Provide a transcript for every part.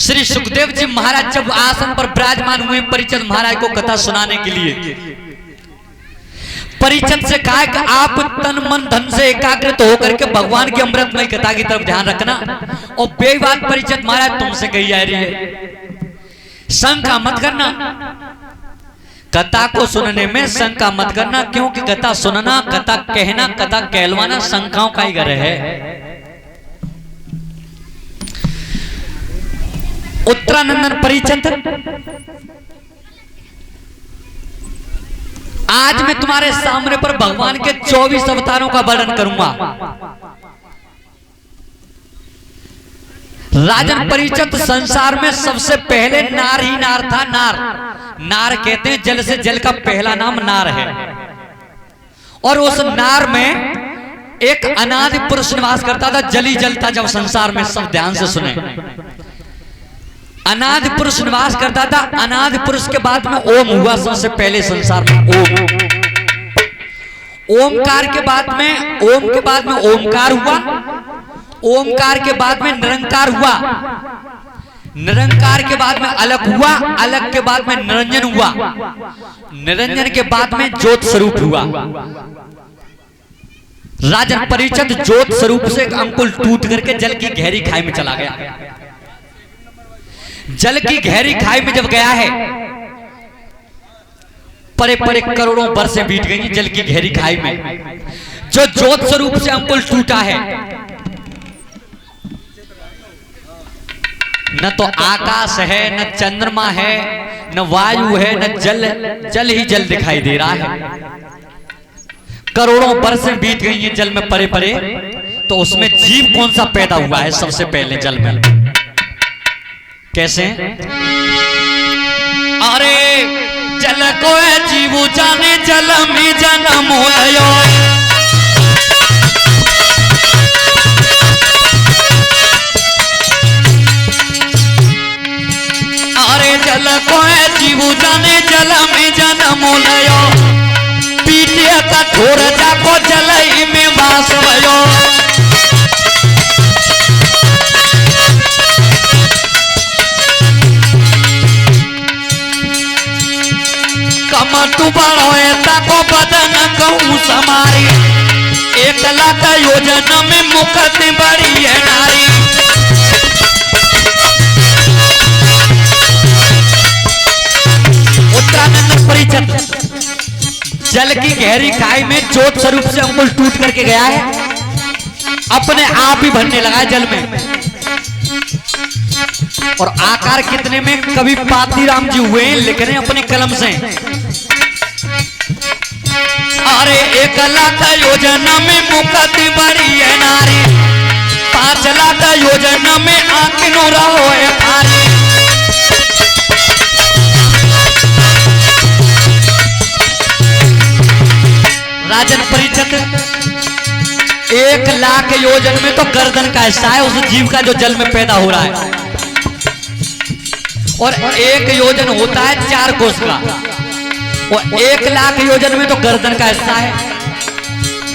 श्री सुखदेव जी महाराज जब आसन पर विराजमान हुए परिचत महाराज को कथा सुनाने के लिए, परिचत से कहा कि आप तन मन धन से एकाग्रित होकर के भगवान की अमृतमय कथा की तरफ ध्यान रखना। और बेबात परिचत महाराज तुमसे कही जा रही है, शंका मत करना, कथा को सुनने में शंका मत करना, क्योंकि कथा सुनना, कथा कहना, कथा कहलवाना शंकाओं का ही घर है। उत्तरानंदन परिचत, आज मैं तुम्हारे सामने पर भगवान के 24 अवतारों का वर्णन करूंगा। राजन परिचत, संसार में सबसे पहले नार ही नार था। नार कहते हैं जल से जल का पहला नाम नार है। और उस नार में एक अनादि पुरुष निवास करता था, जल ही जल था। जब संसार में, सब ध्यान से सुने, अनादि पुरुष निवास करता था। अनादि पुरुष के बाद में ओम हुआ सबसे पहले संसार में, ओम। ओमकार के बाद में, ओम के बाद में ओमकार हुआ। ओमकार के बाद में निरंकार हुआ। निरंकार के बाद में अलग हुआ। अलग के बाद में निरंजन हुआ। निरंजन के बाद में ज्योत स्वरूप हुआ। राजन परिचत ज्योत स्वरूप से एक अंकुल टूट करके जल की गहरी खाई में चला गया। जल की गहरी खाई में जब गया है, परे परे करोड़ों वर्षें बीत गई जल की गहरी खाई में। जो ज्योत स्वरूप से अंकुल टूटा है, न तो आकाश है, न चंद्रमा है, न वायु है, न जल, जल ही जल दिखाई दे रहा है। करोड़ों वर्षें बीत गई हैं जल में परे परे, तो उसमें जीव कौन सा पैदा हुआ है सबसे पहले जल में? कैसे? अरे जल को जीव जाने, जल में जन्म होयो। अरे जल को जीव जाने, जल में जन्म होयो। पीटे कठोर जाको जल ही में वास भयो। कमटू बढ़ोए ताको बदन कहूँ समारी। 1 लाख योजना में मुकत बड़ी है नारी। उत्तरानंद परिचत, जल की गहरी खाई में ज्योत स्वरूप से अंकुल टूट करके गया है, अपने आप ही भरने लगा जल में। और आकार कितने में कभी पातीराम जी हुए हैं, लिख रहे हैं अपने कलम से। अरे 1 लाख योजना में मुकत बड़ी है नारी। 5 लाख योजना में आंखों रहो है भारी। राजन परिचत, 1 लाख योजन में तो गर्दन का हिस्सा है उस जीव का जो जल में पैदा हो रहा है। और 1 योजन होता है 4 कोस का, और 1 लाख योजन में तो गर्दन का हिस्सा है।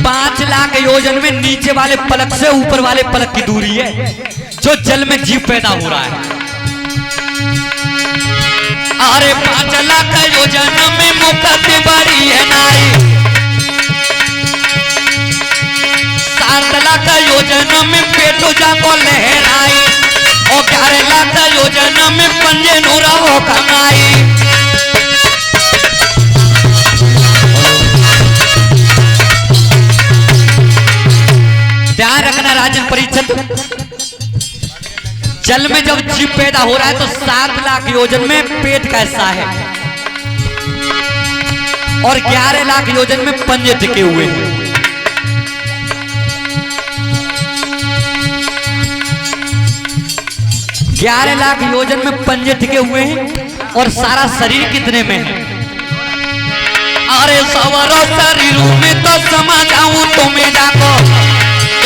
5 लाख योजन में नीचे वाले पलक से ऊपर वाले पलक की दूरी है जो जल में जीव पैदा हो रहा है। अरे 5 लाख योजन में मुकत बड़ी है नारी। 7 लाख योजन में पेटो जाको लहराई। और 11 लाख योजना में पंजे नूरा हो कमाई। ध्यान रखना राजन परिचत, जल में जब जीव पैदा हो रहा है तो 7 लाख योजन में पेट का हिस्सा है और 11 लाख योजन में पंजे टिके हुए हैं। 11 लाख योजन में पंजे टिके हुए हैं और सारा शरीर कितने में है? अरे सवरो शरीर में तो समा जाऊं तुम्हें जाको।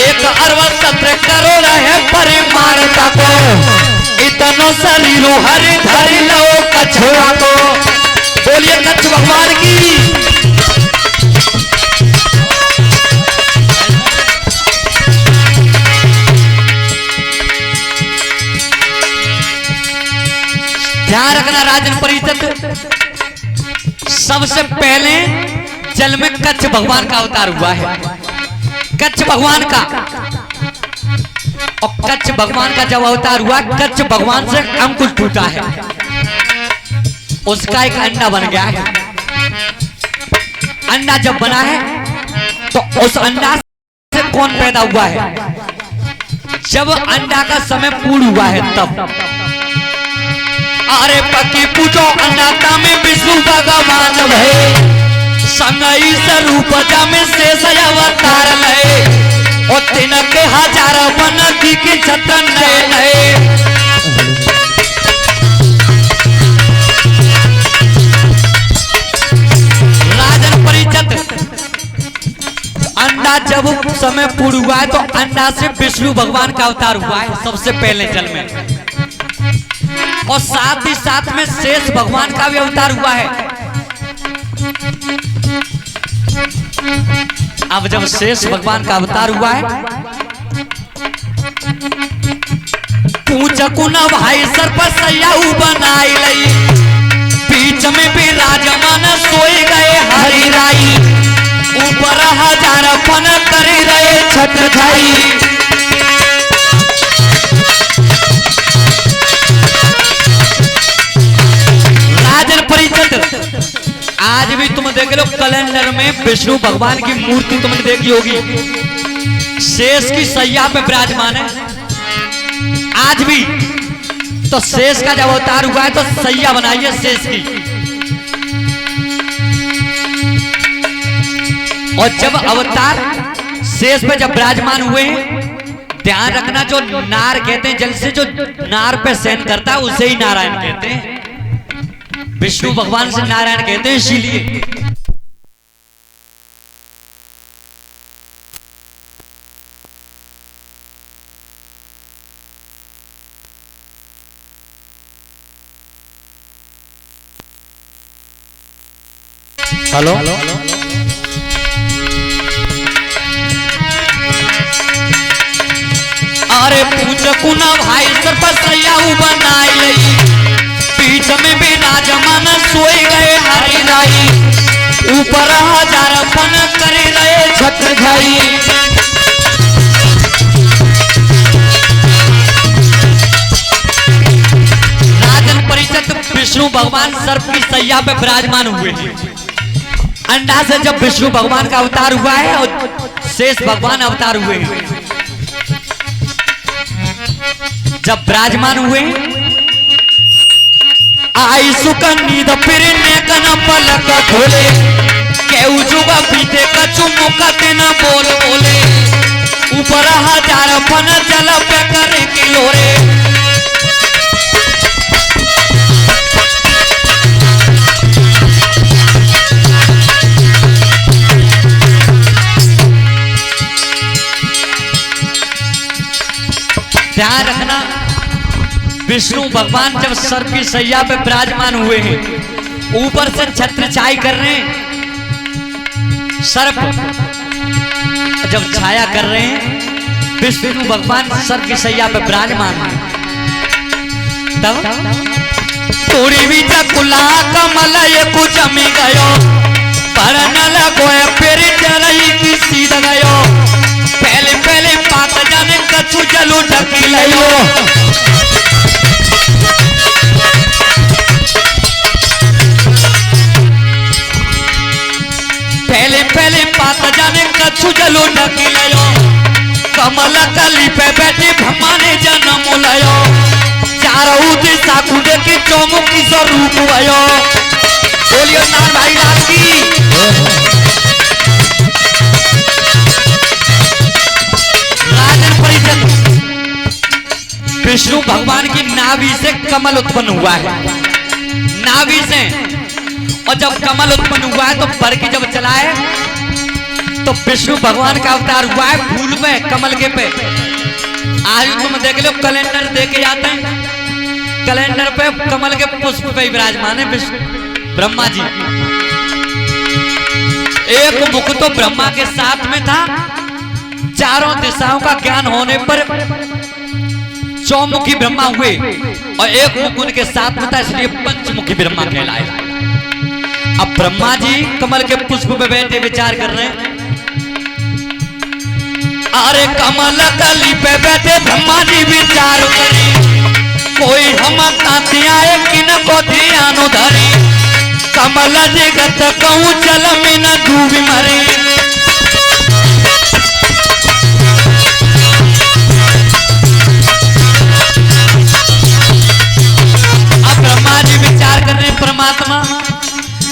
1 अरब 17 करोड़ है परिमाण ताको। इतनो शरीर हरि धरि लो कछुआ को। बोलिए कच्छ भगवान की। ध्यान रखना राजन परिषद, सबसे पहले जल में कच्छ भगवान का अवतार हुआ है। कच्छ भगवान का, और कच्छ भगवान का जब अवतार हुआ, कच्छ भगवान से अंकुश टूटा है, उसका एक अंडा बन गया है। अंडा जब बना है तो उस अंडा से कौन पैदा हुआ है? जब अंडा का समय पूर्ण हुआ है तब। अरे पकी पूछो अन्नता में विष्णु भगवान भय, संगई स्वरूप में शेष अवतार लय, और तीन के हजार वन की छत्र नए नए। राजन परिषद, अंडा जब समय पूर्ण हुआ है तो अंडा से विष्णु भगवान का अवतार हुआ है सबसे पहले जल में, और साथ ही साथ में शेष भगवान का भी अवतार हुआ है। अब जब शेष भगवान का अवतार हुआ है, पूछ कुना भाई सर पर सयाऊ बनाई लई, बीच में भी राजमान सोई गए हरि राई, ऊपर हजार फन कर रहे छठ धाई। राजन परिषद, आज भी तुम देख लो कैलेंडर में विष्णु भगवान की मूर्ति तुमने देखी होगी, शेष की सैया पे विराजमान है आज भी। तो शेष का जब अवतार हुआ है तो सैया बनाई है शेष की, और जब अवतार शेष पे जब विराजमान हुए, ध्यान रखना जो नार कहते हैं, जल से जो नार पे शयन करता है उसे ही नारायण कहते हैं। विष्णु भगवान से नारायण कहते हैं इसीलिए। हेलो, अरे पूछ कुना भाई सर पर सयाऊ बनाई लई, बीच में भी राजमान सोई गए हरि राई, ऊपर हजार फन कर रहे छठ धाई। राजन परिषद, विष्णु भगवान सर्प की सैया पे विराजमान हुए हैं। अंडा से जब विष्णु भगवान का अवतार हुआ है और शेष भगवान अवतार हुए हैं, जब विराजमान हुए, आई सुकन्नीद फिर नेकन पलक खोले, केहू जुगा पीते कछु मुकते न बोल बोले, ऊपर हजार फन जल पे करे किलोरे। ध्यान रखना, विष्णु भगवान जब सर्प की सैया पे विराजमान हुए हैं, ऊपर से छत्र छाई कर रहे हैं, सर्प जब छाया कर रहे हैं, विष्णु भगवान सर्प की सैया पे विराजमान है, तब थोड़ी भी चकुला कमल ये कुछ जमी गयो, पर न लगो फिर चरही की सीध गयो, पहले पहले पात जाने कछु जलू ढकी लयो। पहले पहले पात जाने कछु जलू ढकी लयो, कमल कली पे बैठी ब्रह्मा ने जन्म लयो, चारों दिशा कूदे की चौमुखी स्वरूप भयो। बोलियो नाथ भाई लाल की। विष्णु भगवान की नाभि से कमल उत्पन्न हुआ है, नाभि से, और जब कमल उत्पन्न हुआ है तो पर की जब चला है तो विष्णु भगवान का अवतार हुआ है फूल पे, कमल के पे। आज तुम देख लो कैलेंडर देके जाते हैं, कैलेंडर पे कमल के पुष्प पे विराजमान है विष्णु ब्रह्मा जी। एक मुख तो ब्रह्मा के साथ में था, चारों दिशाओं का ज्ञान होने पर चौमुखी ब्रह्मा हुए और एक मुख उनके साथ में था, इसलिए पंचमुखी ब्रह्मा कहलाए। अब ब्रह्मा जी कमल के पुष्प पे बैठे विचार कर रहे हैं। अरे कमल कली पे बैठे ब्रह्मा जी विचार करें, कोई हम कांति आए किन को ध्यान धरे, कमल जगत कहूँ जल में न डूबी मरे। अब ब्रह्मा जी विचार कर रहे परमात्मा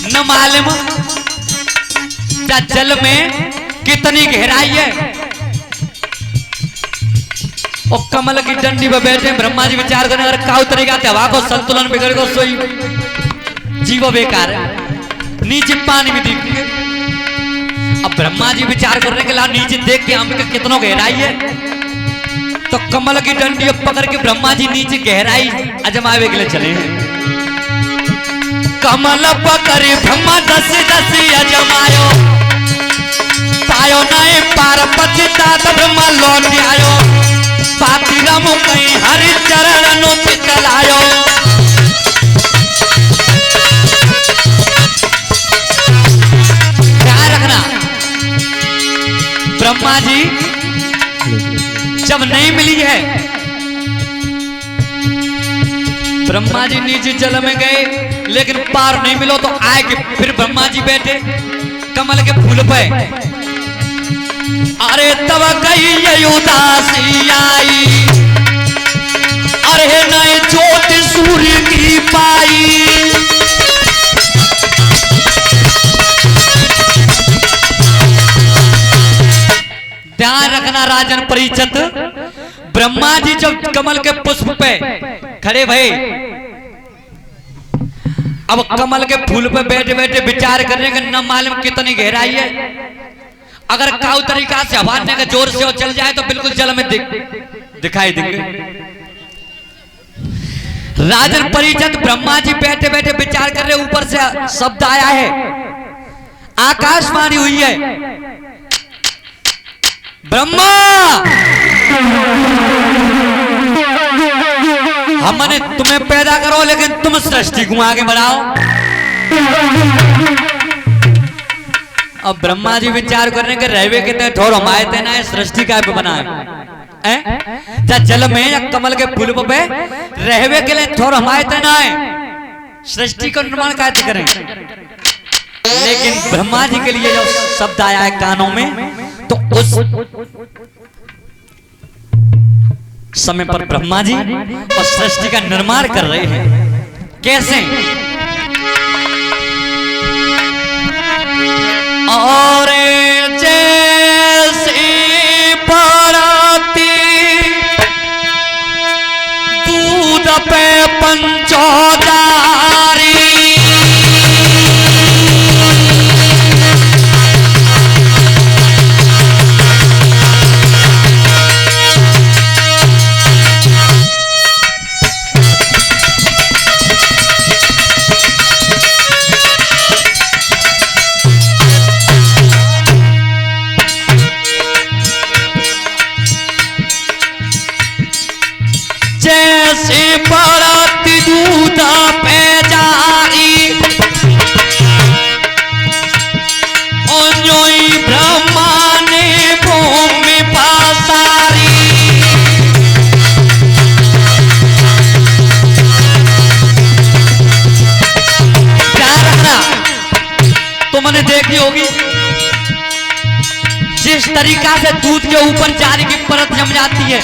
न मालूम क्या जल में कितनी गहराई है। और कमल की डंडी पर बैठे ब्रह्मा जी विचार करने, अगर काउ तरीका हवा को संतुलन बिगड़ गो सोई जीव बेकार है, नीचे पानी में दिख गए। अब ब्रह्मा जी विचार करने के लिए नीचे देख के हम कितना गहराई है, तो कमल की डंडी पकड़ के ब्रह्मा जी नीचे गहराई अजमावे के लिए चले हैं। कमल पकड़े ब्रह्मा दस दस अजमायो, पायो नए पार पछतात ब्रह्मा लौट आयो, पाती रमो कहीं हरि चरणों पे चलायो। ध्यान रखना, ब्रह्मा जी जब नहीं मिली है, ब्रह्मा जी नीचे जल में गए लेकिन पार नहीं मिलो तो आए कि फिर ब्रह्मा जी बैठे कमल के फूल पे। अरे तब गई उदासी आई, अरे नए ज्योत सूर्य की पाई। ध्यान रखना राजन परीक्षित, ब्रह्मा जी जब कमल के पुष्प पे खड़े भये, अब कमल के फूल पे बैठे बैठे विचार करने का न मालूम कितनी गहराई है। अगर काउ तरीका से हवा का जोर से चल जाए तो बिल्कुल जल में दिखाई देंगे। राजन परिचित ब्रह्मा जी बैठे बैठे विचार कर रहे, ऊपर से शब्द आया है, आकाशवाणी हुई है, ब्रह्मा हमने तुम्हें पैदा करो लेकिन तुम सृष्टि को आगे बढ़ाओ। अब ब्रह्मा जी विचार करने के रहवे के तय ठोर हमारे तेना है, सृष्टि का बनाए जा जल में या कमल के फूल पे रहवे के लिए ठोर हमारे तेना है, सृष्टि का निर्माण कैसे करें। लेकिन ब्रह्मा जी के लिए जो शब्द आया है कानों में, तो उस समय पर ब्रह्मा जी और सृष्टि का निर्माण कर रहे हैं। कैसे? और जैसे पराती दूध पे पंचोदारी, जैसे पराती दूध पे जारी, ओई ब्रह्मा ने भूमि पसारी। ध्यान रखना, तुमने देखी होगी जिस तरीका से दूध के ऊपर जारी की परत जम जाती है,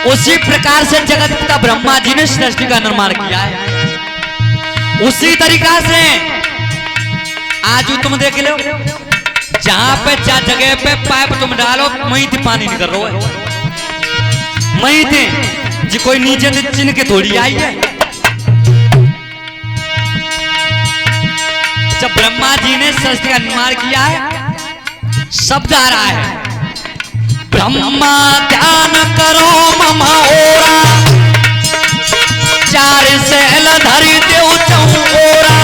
उसी प्रकार से जगत पिता ब्रह्मा जी ने सृष्टि का निर्माण किया है। उसी तरीका से आज तुम देख लो, जहां पे जगह पे पाइप तुम डालो वहीं थी पानी निकल रहा है, वहीं थे जी कोई नीचे से चिन्ह के थोड़ी आई है। जब ब्रह्मा जी ने सृष्टि का निर्माण किया है, शब्द आ रहा है, ब्रह्मा ध्यान करो मम ओरा, चार सैल धरि देव चौरा,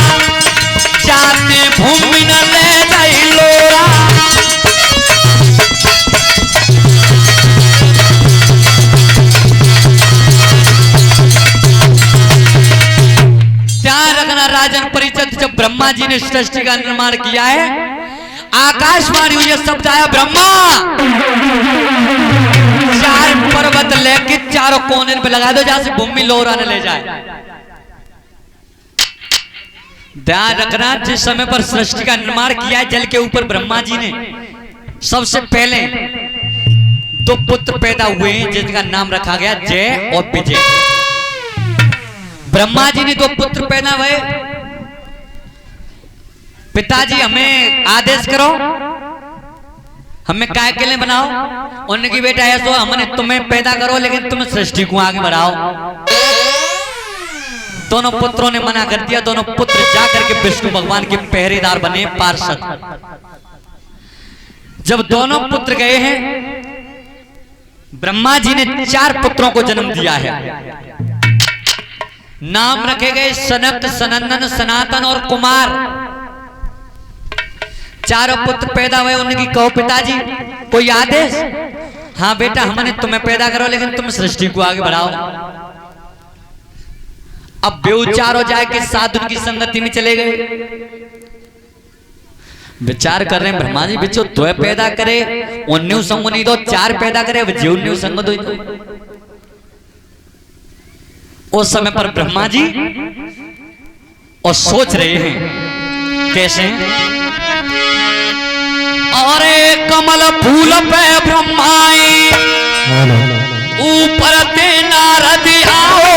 जाते भूमि न ले जाई लोरा। राजन परिचित, जब ब्रह्मा जी ने सृष्टि का निर्माण किया है, आकाशवाणी हुई, शब्द आया ब्रह्मा, 4 पर्वत लेके चारों कोने पे लगा दो जहां से भूमि लोहरा न ले जाए। ध्यान रखना, जिस समय पर सृष्टि का निर्माण किया है, जल के ऊपर ब्रह्मा जी ने सबसे पहले 2 पुत्र पैदा हुए हैं, जिनका नाम रखा गया जय और विजय। ब्रह्मा जी ने 2 पुत्र पैदा हुए। पिताजी हमें आदेश करो, हमें काय के लिए बनाओ। उनकी बेटा ऐसो, हमने तुम्हें पैदा करो लेकिन तुम सृष्टि को आगे बढ़ाओ। दोनों पुत्रों ने मना कर दिया। दोनों पुत्र जाकर के विष्णु भगवान के पहरेदार बने, पार्षद। जब दोनों पुत्र गए हैं, ब्रह्मा जी ने 4 पुत्रों को जन्म दिया है। नाम रखे गए सनक, सनंदन, सनातन और कुमार। 4 पुत्र पैदा हुए। उनकी कहो पिताजी कोई आदेश? हाँ बेटा, हमने तुम्हें पैदा करो लेकिन तुम सृष्टि को आगे बढ़ाओ। अब बेउचार हो जाए कि साधु की संगति में चले गए। विचार कर रहे हैं ब्रह्मा जी, बिचो तो पैदा करे, उन्हें संग नहीं दो, 4 पैदा करे, जीव संग दो। उस समय पर ब्रह्मा जी और सोच रहे हैं कैसे। अरे कमल फूल पे ब्रह्माई, ऊपर ते नारद आओ।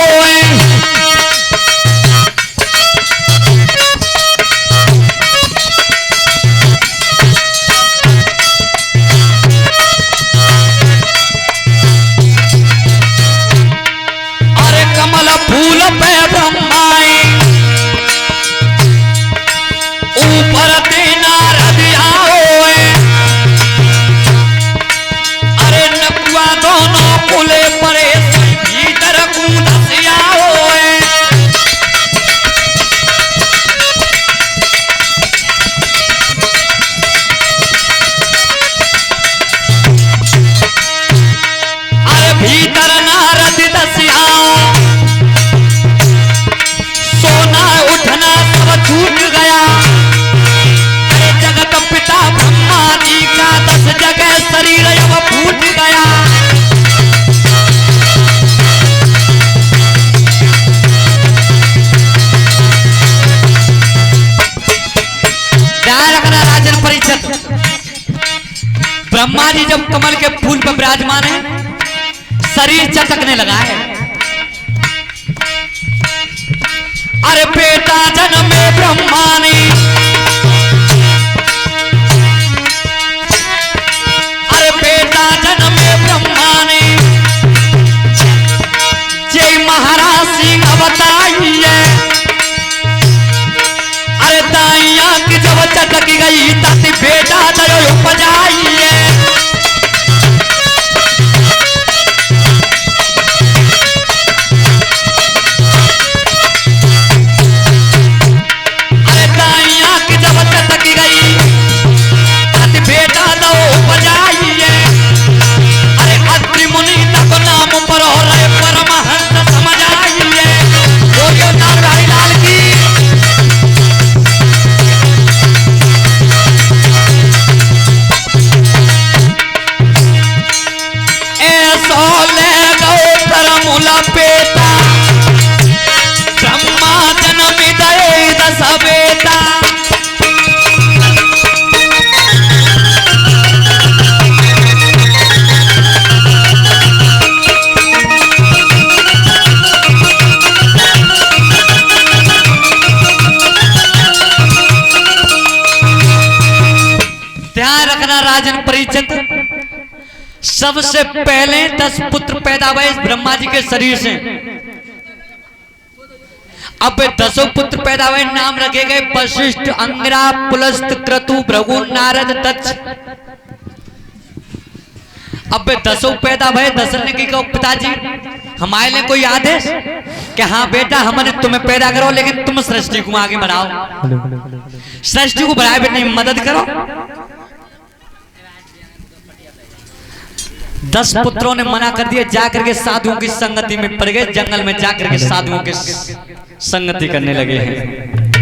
फूल पे ब्रह्माई, ऊपर ते नारद आओए। अरे नकुआ दोनों कुले परे, भीतर कूदस आओए। अरे भीतर नारद दस आओ, उठना सब छूट गया। अरे जगत पिता ब्रह्मा जी का 10 जगह शरीर अब फूट गया। ध्यान रखना राजन परिषद, ब्रह्मा जी जब कमल के फूल पर विराजमान है, शरीर चटकने लगा है। अरे बेटा जन्मे ब्रह्मा ने, अरे बेटा जन्मे ब्रह्मा ने, जय महाराज सिंह बताइए। अरे दाइया की जब चटक गई, तब बेटा दयो बजाइए। राजन परिचित, सबसे पहले 10 पुत्र पैदा हुए ब्रह्मा जी के शरीर से। अब 10 पुत्र पैदा हुए, नाम रखे गए वशिष्ठ, अंगिरा, पुलस्त, क्रतु, भृगु, नारद, दक्ष। अब 10 पैदा हुए। दशरथ ने कहा पिताजी हमारे लिए कोई आदेश? कि हाँ बेटा, हमने तुम्हें पैदा करो लेकिन तुम सृष्टि को आगे बढ़ाओ, सृष्टि को बढ़ाए बेटे मदद करो। 10 पुत्रों ने मना कर दिया, जाकर के साधुओं की संगति में पड़ गए, जंगल में जाकर के साधुओं की संगति करने लगे हैं।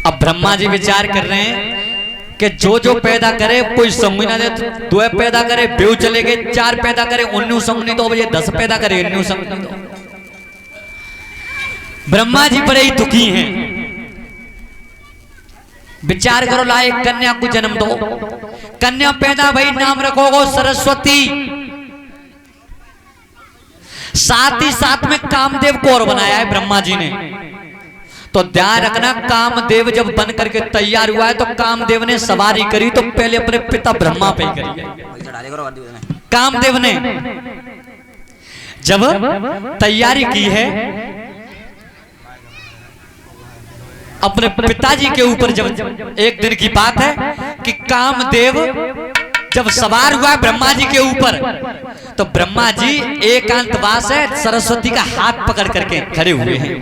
अब ब्रह्मा जी विचार कर रहे हैं कि जो पैदा करे कोई संग ना दे, तो 2 पैदा करे बेव चले गए, 4 पैदा करे 19 संग नहीं, तो अब ये 10 पैदा करे 19 संग नहीं। तो ब्रह्मा जी बड़े ही दुखी हैं। विचार करो, लाए कन्या को जन्म दो, कन्या पैदा भाई, नाम रखोगो सरस्वती। साथ ही साथ में कामदेव को और बनाया है ब्रह्मा जी ने। तो ध्यान रखना, कामदेव जब बन करके तैयार हुआ है तो कामदेव ने सवारी करी तो पहले अपने पिता ब्रह्मा पे ही करी है। कामदेव ने जब तैयारी की है अपने पिताजी के ऊपर, जब एक दिन की बात है कि कामदेव जब सवार हुआ ब्रह्मा जी के ऊपर, तो ब्रह्मा जी एकांतवास है, सरस्वती का हाथ पकड़ करके खड़े हुए हैं।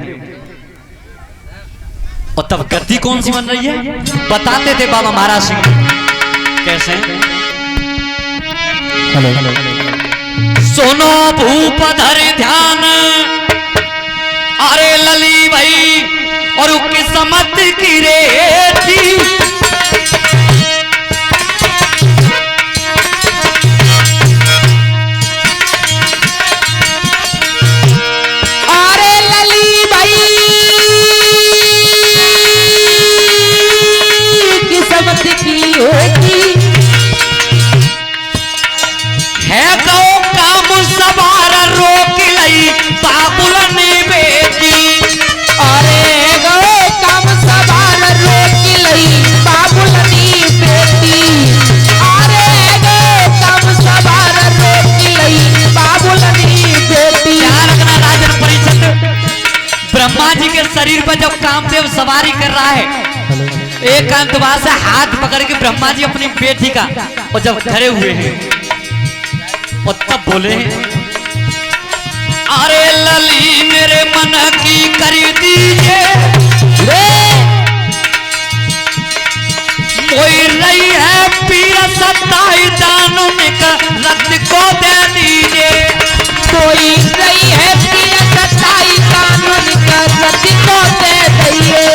और तब गति कौन सी बन रही है बताते थे बाबा महाराज सिंह। कैसे? सोनो भूप धर ध्यान, अरे लली भाई और किस्मत की रेती, है गौ काम सवार रोक लई बाबुल ने बेटी। अरे गौ काम सवार रोक लई बाबुल ने बेटी। अरे गौ काम सवार रोक लई बाबुल ने बेटी। ध्यान रखना राजन परिषद, ब्रह्मा जी के शरीर पर जब कामदेव सवारी कर रहा है, एकांतवास से हाथ पकड़ के ब्रह्मा जी अपनी बेटी का, और जब खड़े हुए हैं और तब बोले, अरे लली मेरे मन की कर दीजिए, कोई रही है पीर सताई दानों का रत्न को दे दीजिए। कोई रही है पीर सताई कानून का रत्न को दे दीजिए।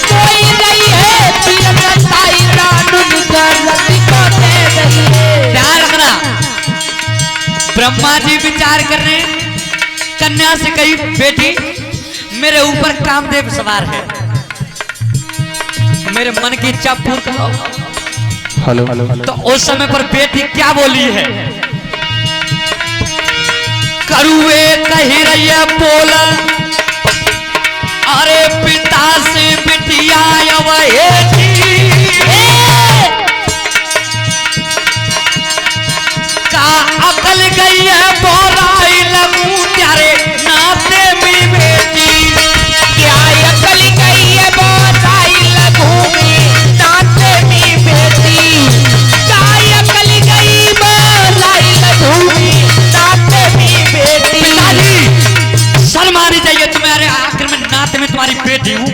कोई रही है पीर सताई कानून का रत्न को दे दीजिए। ध्यान रखना, ब्रह्मा जी विचार कर रहे हैं, कन्या से कही बेटी मेरे ऊपर कामदेव सवार है, मेरे मन की इच्छा पूर्ण करो। Hello hello. तो उस समय पर बेटी क्या बोली है, करुए कही रही है बोला, अरे पिता से बिटिया का अकल गई है, बोराई लगू त्यारे नाते में बेटी। क्या अकल गई है बोराई लगू नाते में बेटी। क्या अकल गई बोराई लगू नाते में बेटी। पिताजी शर्म आनी चाहिए तुम्हारे, आखिर में नाते में तुम्हारी बेटी हूँ।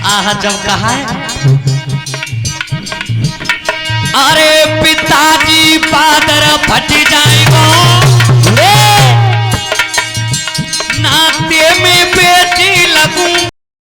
आह जब कहा है, अरे पिताजी पादर फट जाएगा, नाते में बेटी लगूं।